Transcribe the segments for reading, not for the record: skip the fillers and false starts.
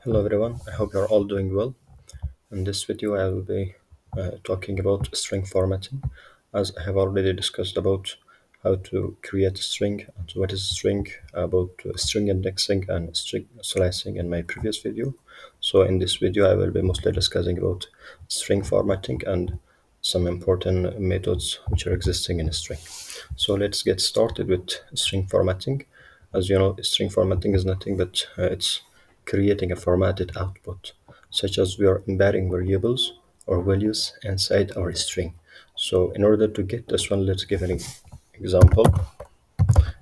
Hello everyone, I hope you're all doing well. In this video I will be talking about string formatting, as I have already discussed about how to create a string and what is a string, about string indexing and string slicing in my previous video. So in this video I will be mostly discussing about string formatting and some important methods which are existing in a string. So let's get started with string formatting. As you know, string formatting is nothing but it's creating a formatted output, such as we are embedding variables or values inside our string. So in order to get this one, let's give an example.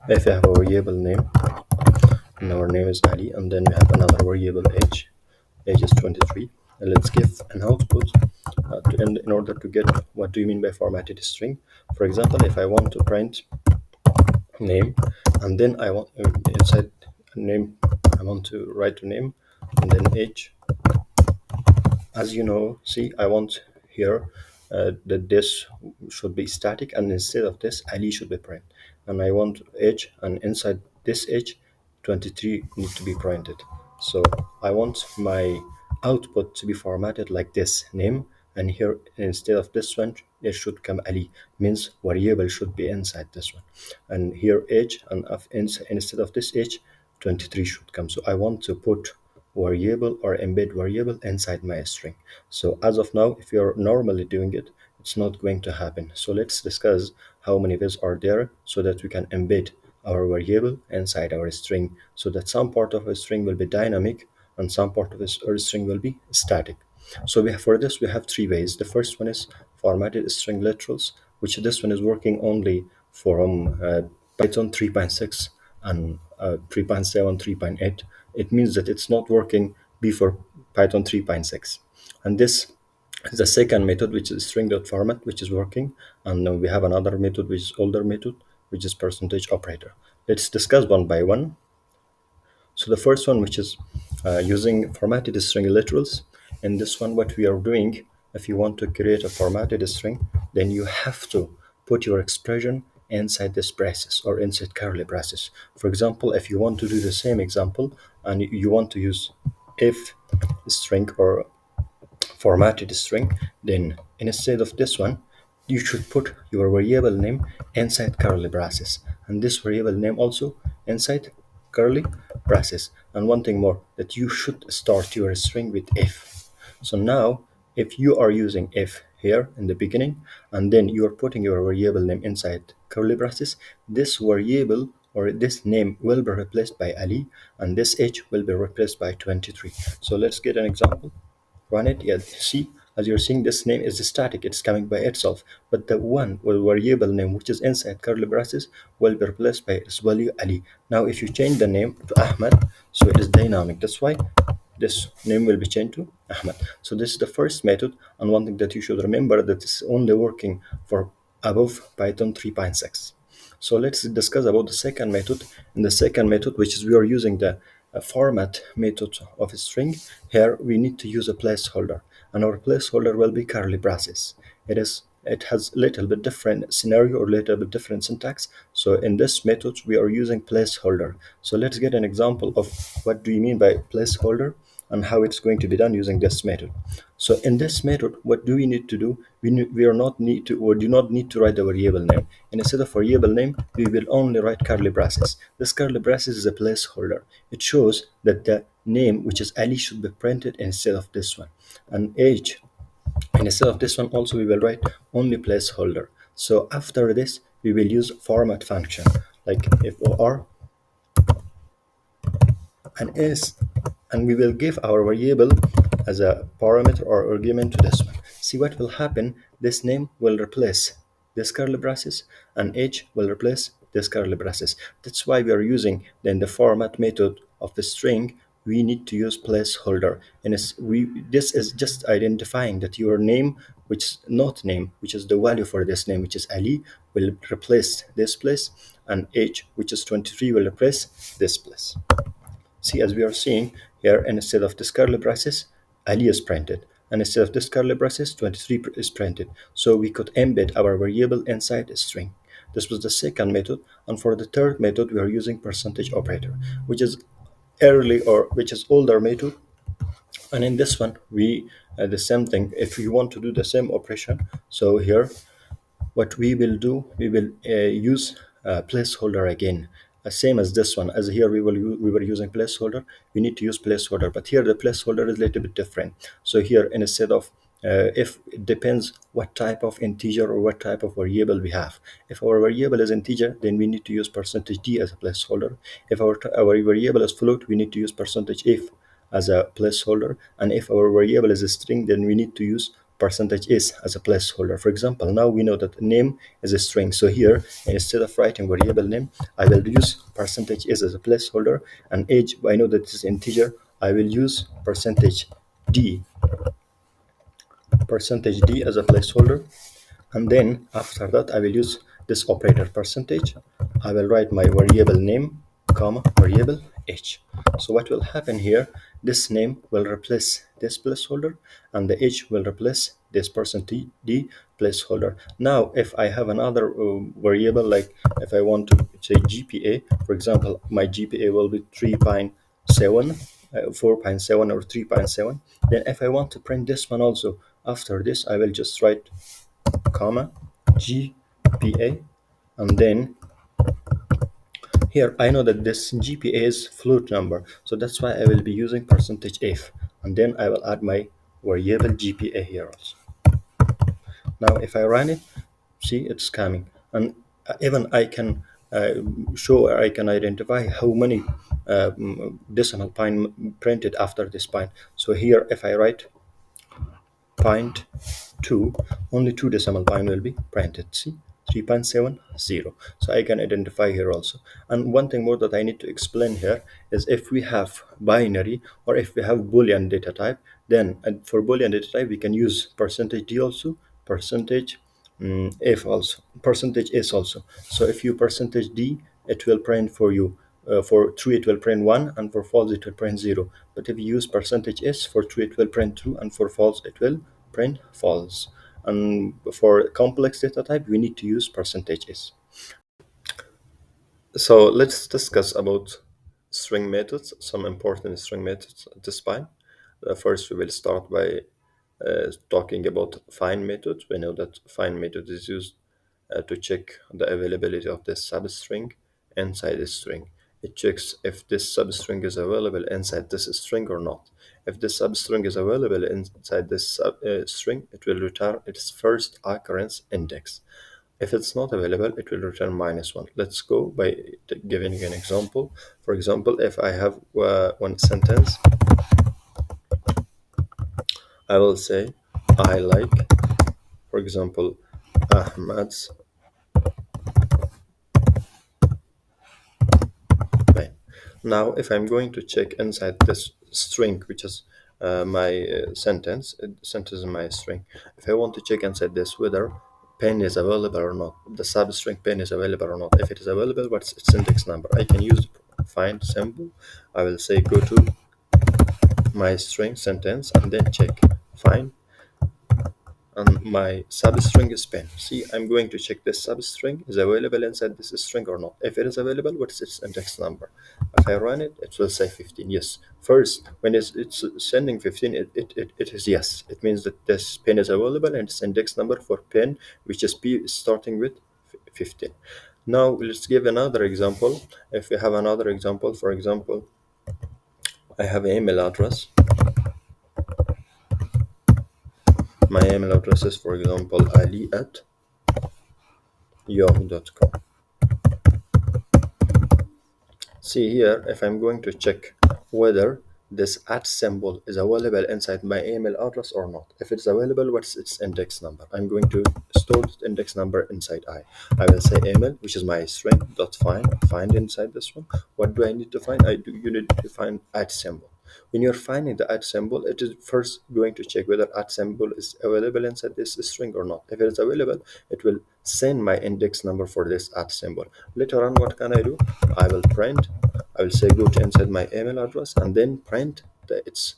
If I have a variable name, and our name is Ali, and then we have another variable age is 23, and let's give an output in order to get what do you mean by formatted string. For example, if I want to print name, and then I want inside name, I want to write a name, and then age. As you know, see, I want here that this should be static, and instead of this, Ali should be print. And I want age, and inside this age, 23 need to be printed. So I want my output to be formatted like this, name, and here instead of this one, it should come Ali, means variable should be inside this one. And here age, and instead of this age, 23 should come. So I want to put variable or embed variable inside my string. So as of now, if you're normally doing it, it's not going to happen. So let's discuss how many ways are there so that we can embed our variable inside our string, so that some part of a string will be dynamic and some part of our string will be static. So for this we have three ways. The first one is formatted string literals, which this one is working only from Python 3.6 and 3.7, 3.8. It means that it's not working before Python 3.6. And this is the second method, which is string.format, which is working. And then we have another method, which is older method, which is percentage operator. Let's discuss one by one. So the first one, which is using formatted string literals. In this one, what we are doing, if you want to create a formatted string, then you have to put your expression inside this braces or inside curly braces. For example, if you want to do the same example and you want to use if string or formatted string, then instead of this one, you should put your variable name inside curly braces, and this variable name also inside curly braces. And one thing more, that you should start your string with if. So now, if you are using if here in the beginning, and then you are putting your variable name inside curly braces, this variable or this name will be replaced by Ali, and this age will be replaced by 23. So let's get an example. Run it. Yeah, see, as you're seeing, this name is static, it's coming by itself, but the one with variable name which is inside curly braces will be replaced by its value Ali. Now if you change the name to Ahmed, so it is dynamic, that's why this name will be changed to Ahmed. So this is the first method, and one thing that you should remember, that it's only working for above Python 3.6. So let's discuss about the second method. In the second method, which is we are using the format method of a string. Here we need to use a placeholder, and our placeholder will be curly braces. It has little bit different scenario or little bit different syntax. So in this method we are using placeholder. So let's get an example of what do you mean by placeholder and how it's going to be done using this method. So in this method, what do we need to do? We are not need to or do not need to write the variable name. And instead of variable name, we will only write curly braces. This curly braces is a placeholder. It shows that the name, which is Ali, should be printed instead of this one. And age, and instead of this one also we will write only placeholder. So after this, we will use format function like if or and is, and we will give our variable as a parameter or argument to this one. See what will happen, this name will replace this curly braces and age will replace this curly braces. That's why we are using then the format method of the string. We need to use placeholder, and this is just identifying that your name, which is not name, which is the value for this name, which is Ali, will replace this place, and age, which is 23, will replace this place. See, as we are seeing here, instead of this curly braces, Ali is printed. And instead of this curly braces, 23 is printed. So we could embed our variable inside a string. This was the second method. And for the third method, we are using percentage operator, which is early or which is older method. And in this one, we the same thing. If we want to do the same operation, so here what we will do, we will use placeholder again, same as this one. As here we were using placeholder, we need to use placeholder, but here the placeholder is a little bit different. So here, instead of if it depends what type of integer or what type of variable we have. If our variable is integer, then we need to use percentage d as a placeholder. If our variable is float, we need to use percentage if as a placeholder. And if our variable is a string, then we need to use percentage is as a placeholder. For example, now we know that name is a string. So here, instead of writing variable name, I will use percentage is as a placeholder. And age, I know that it is integer. I will use percentage d as a placeholder. And then after that, I will use this operator percentage. I will write my variable name, comma, variable age. So what will happen here, this name will replace this placeholder and the age will replace this percentage d placeholder. Now if I have another variable, like if I want to say GPA, for example, my GPA will be 3.7, 4.7 or 3.7. Then if I want to print this one also, after this I will just write comma GPA, and then here I know that this GPA is float number, so that's why I will be using percentage if, and then I will add my variable GPA here also. Now if I run it, see it's coming, and even I can show, or I can identify how many decimal point printed after this point. So here if I write point 2, only 2 decimal point will be printed. See, 3.70. So I can identify here also. And one thing more that I need to explain here is, if we have binary or if we have Boolean data type, then for Boolean data type we can use percentage d also, percentage if also, percentage is also. So if you percentage d, it will print for you. For true it will print 1, and for false it will print 0. But if you use percentage s, for true it will print true, and for false it will print false. And for complex data type we need to use percentage s. So let's discuss about string methods, some important string methods at this point. First we will start by talking about find method. We know that find method is used to check the availability of this substring inside the string. It checks if this substring is available inside this string or not. If this substring is available inside this string, it will return its first occurrence index. If it's not available, it will return -1. Let's go by giving an example. For example, if I have one sentence, I will say, I like, for example, Ahmad's pen. Now, if I'm going to check inside this string, which is my sentence in my string, if I want to check inside this whether pen is available or not, the substring pen is available or not. If it is available, what's its index number? I can use find symbol. I will say go to my string sentence and then check find, and my substring is pen. See, I'm going to check this substring is available inside this string or not. If it is available, what is its index number? If I run it, it will say 15. Yes. First, when it's sending 15, it is yes. It means that this pen is available, and its index number for pen, which is p, is starting with 15. Now let's give another example. If we have another example, for example, I have an email address. My email address is, for example, ali@yahoo.com. See here, if I'm going to check whether this @ symbol is available inside my email address or not. If it's available, what's its index number? I'm going to store the index number inside I will say email, which is my string, dot find inside this one. What do I need to find? You need to find @ symbol. When you're finding the @ symbol, it is first going to check whether @ symbol is available inside this string or not. If it is available, it will send my index number for this @ symbol. Later on, what can I do? I will print. I will say go to inside my email address and then print its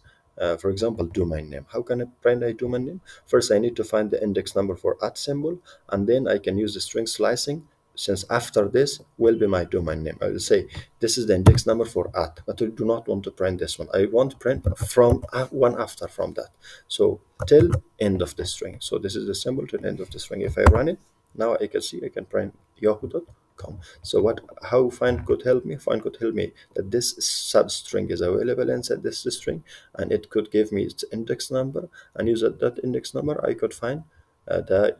for example, domain name. How can I print a domain name? First, I need to find the index number for @ symbol, and then I can use the string slicing since after this will be my domain name. I will say this is the index number for at, but I do not want to print this one. I want to print from one after from that. So till end of the string. So this is the symbol till end of the string. If I run it, now I can see I can print yahoo.com. So what? How find could help me? Find could help me that this substring is available inside this string, and it could give me its index number, and use that index number I could find the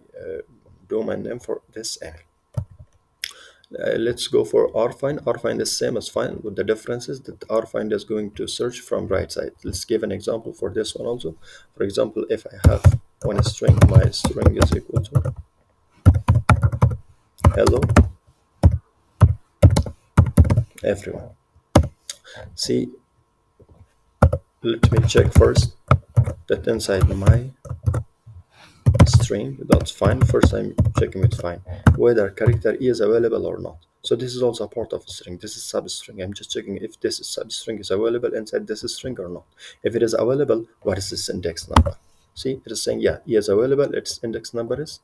domain name for this email. Let's go for rfind. Rfind is same as find, with the difference is that rfind is going to search from right side. Let's give an example for this one also. For example, if I have one string, my string is equal to hello everyone. See, let me check first that inside my string that's fine. First I'm checking with fine whether character is available or not. So this is also a part of a string. This is substring. I'm just checking if this substring is available inside this string or not. If it is available, what is this index number? See, it is saying yeah, E is available. Its index number is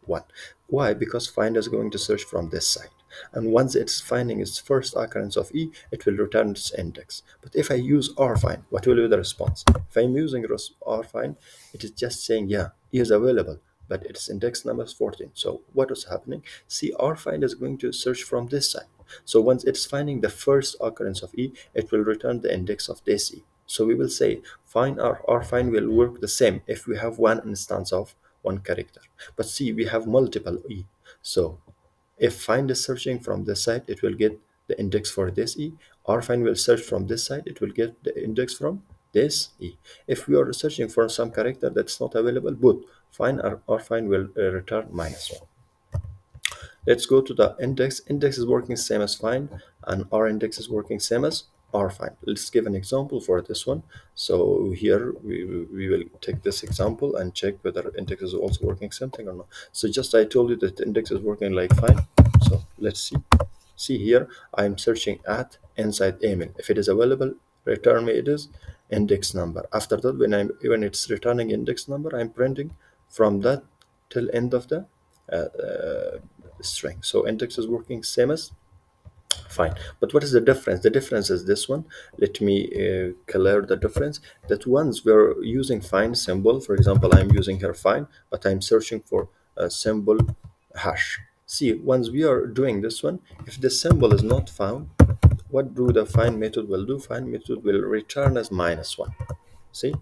1. Why? Because find is going to search from this side, and once it's finding its first occurrence of E, it will return its index. But if I use rfind, what will be the response? If I'm using rfind, it is just saying yeah, E is available, but its index number is 14. So what is happening? See, rfind is going to search from this side. So once it's finding the first occurrence of E, it will return the index of this E. So we will say find rfind will work the same if we have one instance of one character. But see, we have multiple E. So if find is searching from this side, it will get the index for this E. Rfind will search from this side, it will get the index from this E. If we are searching for some character that's not available, but find rfind will return -1. Let's go to the index. Index is working same as find, and our index is working same as rfind. Let's give an example for this one. So here we will take this example and check whether index is also working same thing or not. So just I told you that the index is working like find. So let's see. See here, I'm searching at inside email. If it is available, return me it is index number. After that, when it's returning index number, I'm printing from that till end of the string. So index is working same as fine. But what is the difference? The difference is this one. Let me clear the difference. That once we're using find symbol, for example, I'm using here find, but I'm searching for a symbol hash. See, once we are doing this one, if the symbol is not found, what do the find method will do? Find method will return as -1. See,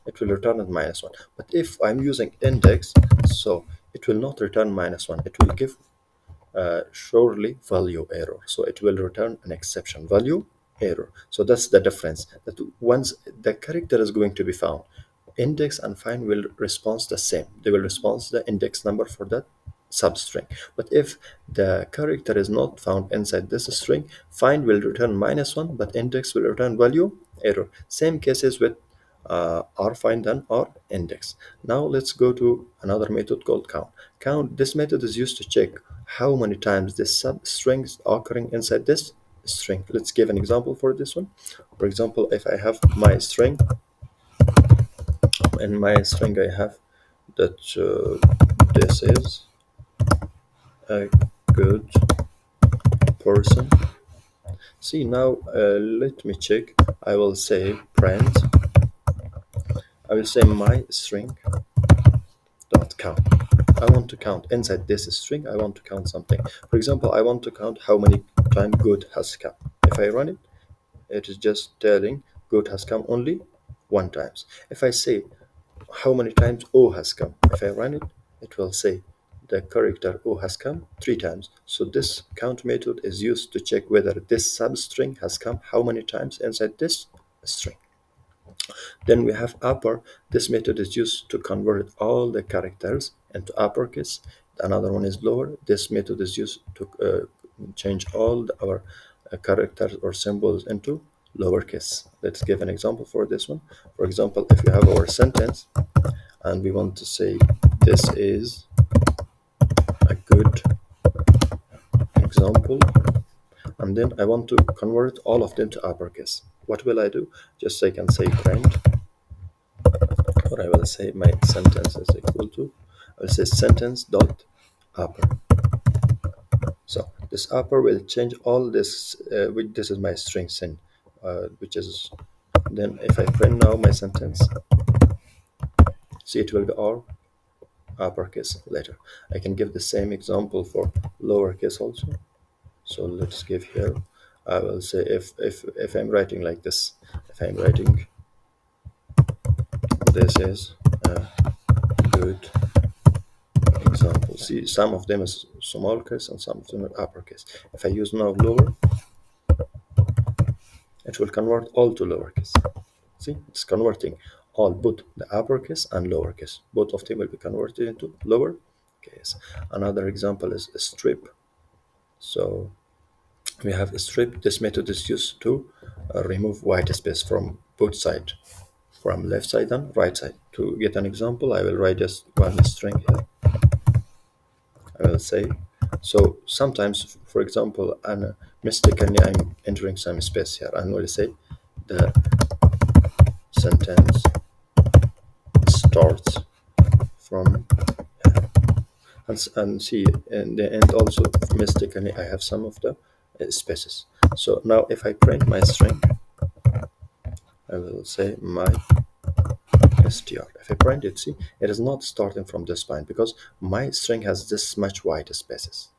it will return as -1. But if I'm using index, so it will not return -1. It will give surely value error. So it will return an exception value error. So that's the difference. That once the character is going to be found, index and find will respond the same. They will respond the index number for that substring. But if the character is not found inside this string, find will return -1, but index will return value error. Same cases with rfind and index. Now let's go to another method called count. Count, this method is used to check how many times this substring is occurring inside this string. Let's give an example for this one. For example, if I have my string, in my string I have that this is a good person. See, now let me check. I will say print, I will say my string dot count. I want to count inside this string. I want to count something. For example, I want to count how many times good has come. If I run it, it is just telling good has come only 1 times. If I say how many times O has come, if I run it, it will say the character O has come 3 times. So this count method is used to check whether this substring has come how many times inside this string. Then we have upper. This method is used to convert all the characters into uppercase. Another one is lower. This method is used to change all our characters or symbols into lowercase. Let's give an example for this one. For example, if we have our sentence and we want to say this is a good example, and then I want to convert all of them to uppercase. What will I do? Just I can say print, or I will say my sentence is equal to, I will say sentence dot upper. So this upper will change all this. This is my string sin, which is then if I print now my sentence, see it will be all uppercase later. I can give the same example for lowercase also. So let's give here. I will say if I'm writing like this, if I'm writing this is a good example. See, some of them is small case and some of them are uppercase. If I use now lower, it will convert all to lowercase. See, it's converting all, both the uppercase and lowercase. Both of them will be converted into lower case. Another example is a strip. So we have a strip. This method is used to remove white space from both sides, from left side and right side. To get an example, I will write just one string here. I will say, so sometimes, for example, and mistakenly I'm entering some space here, and will say the sentence starts from, and see in the end also mistakenly I have some of the spaces. So now if I print my string, I will say my str. If I print it, see, it is not starting from this point because my string has this much white spaces.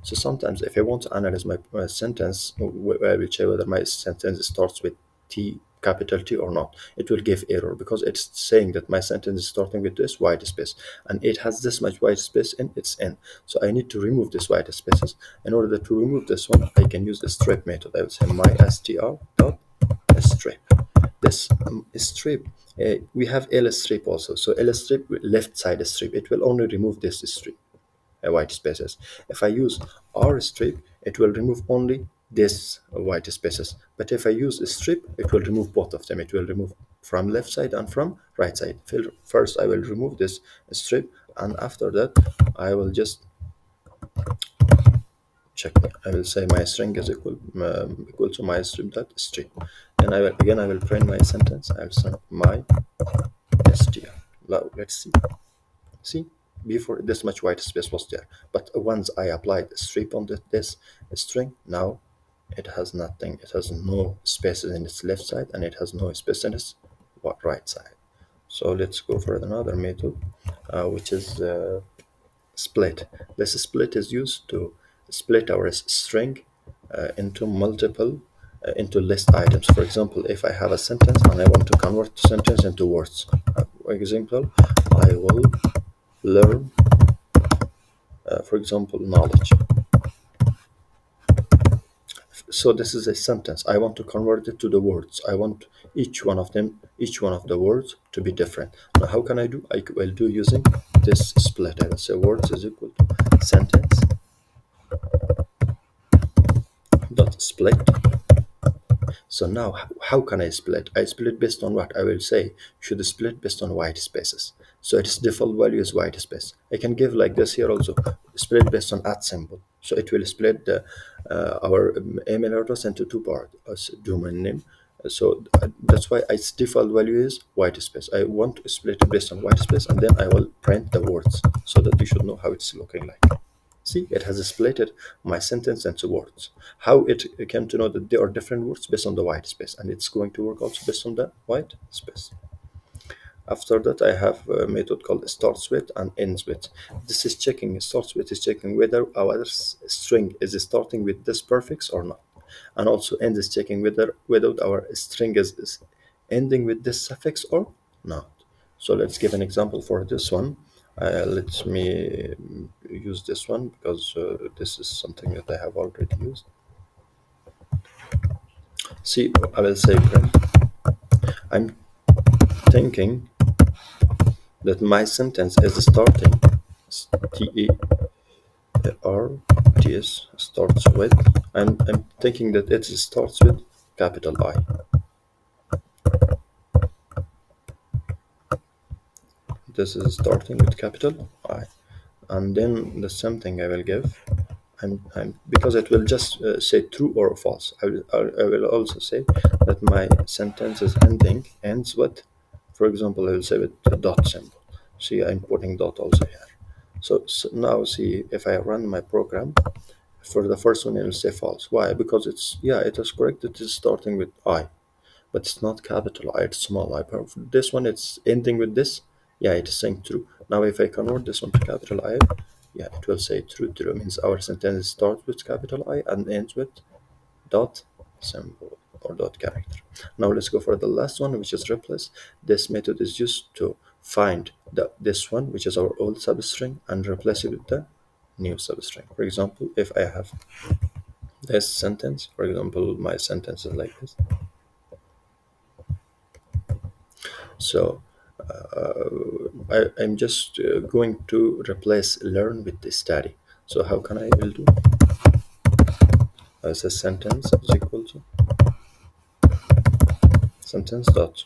So sometimes if I want to analyze my sentence, I will check whether my sentence starts with T, capital T or not. It will give error because it's saying that my sentence is starting with this white space and it has this much white space in its end. So I need to remove this white spaces. In order to remove this one, I can use the strip method. I will say my str dot strip. This strip, we have L strip also. So L strip, left side strip, it will only remove this strip, white spaces. If I use R strip, it will remove only this white spaces. But if I use a strip, it will remove both of them. It will remove from left side and from right side. First, I will remove this strip, and after that, I will just check. I will say my string is equal to my strip dot string. And I will print my sentence. I will say my str. Now let's see. See, before this much white space was there, but once I applied a strip on this string, now it has nothing. It has no spaces in its left side and it has no space in its right side. So let's go for another method, which is split. This split is used to split our string into multiple into list items. For example, if I have a sentence and I want to convert the sentence into words, for example, I will learn, for example, knowledge. So this is a sentence. I want to convert it to the words. I want each one of them, each one of the words to be different. Now, how can I do? I will do using this split. I will say words is equal to sentence dot split. So now, how can I split? I split based on what? I will say should split based on white spaces. So its default value is white space. I can give like this here also, split based on @ symbol. So it will split our email address into two parts as domain name. So that's why its default value is white space. I want to split it based on white space, and then I will print the words so that you should know how it's looking like. See, it has splitted my sentence into words. How it came to know that there are different words based on the white space, and it's going to work also based on the white space. After that, I have a method called starts with and ends with. This is checking, starts with is checking whether our string is starting with this prefix or not. And also ends is checking whether our string is ending with this suffix or not. So let's give an example for this one. Let me use this one because this is something that I have already used. See, I will say print. I'm thinking that my sentence is starting T-E-R-T-S starts with. I'm thinking that it starts with capital I. This is starting with capital I, and then the same thing I will give. Because it will just say true or false. I will also say that my sentence is ends with, for example, I will say with the dot symbol. See, I'm putting dot also here. So now see, if I run my program, For the first one, you'll say false. Why? Because it's, yeah, it is correct. It is starting with I, but it's not capital I, it's small I. For this one, it's ending with this. Yeah, it is saying true. Now, if I convert this one to capital I, yeah, it will say true. True means our sentence starts with capital I and ends with dot symbol or dot character. Now let's go for the last one, which is replace. This method is used to find this one, which is our old substring, and replace it with the new substring. For example, if I have this sentence, for example, my sentence is like this. So I'm just going to replace learn with the study. So how can I will do? As a sentence is equal to sentence dot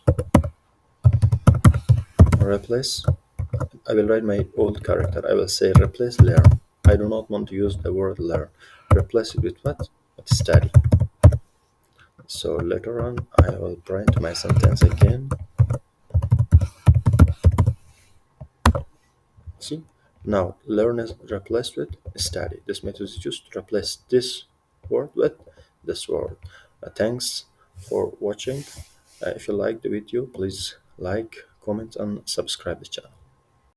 replace. I will write my old character. I will say replace learn. I do not want to use the word learn. Replace it with what? With study. So later on, I will print my sentence again. See? Now, learn is replaced with study. This method is just to replace this word with this word. Thanks for watching. If you like the video, please like, comment, and subscribe the channel.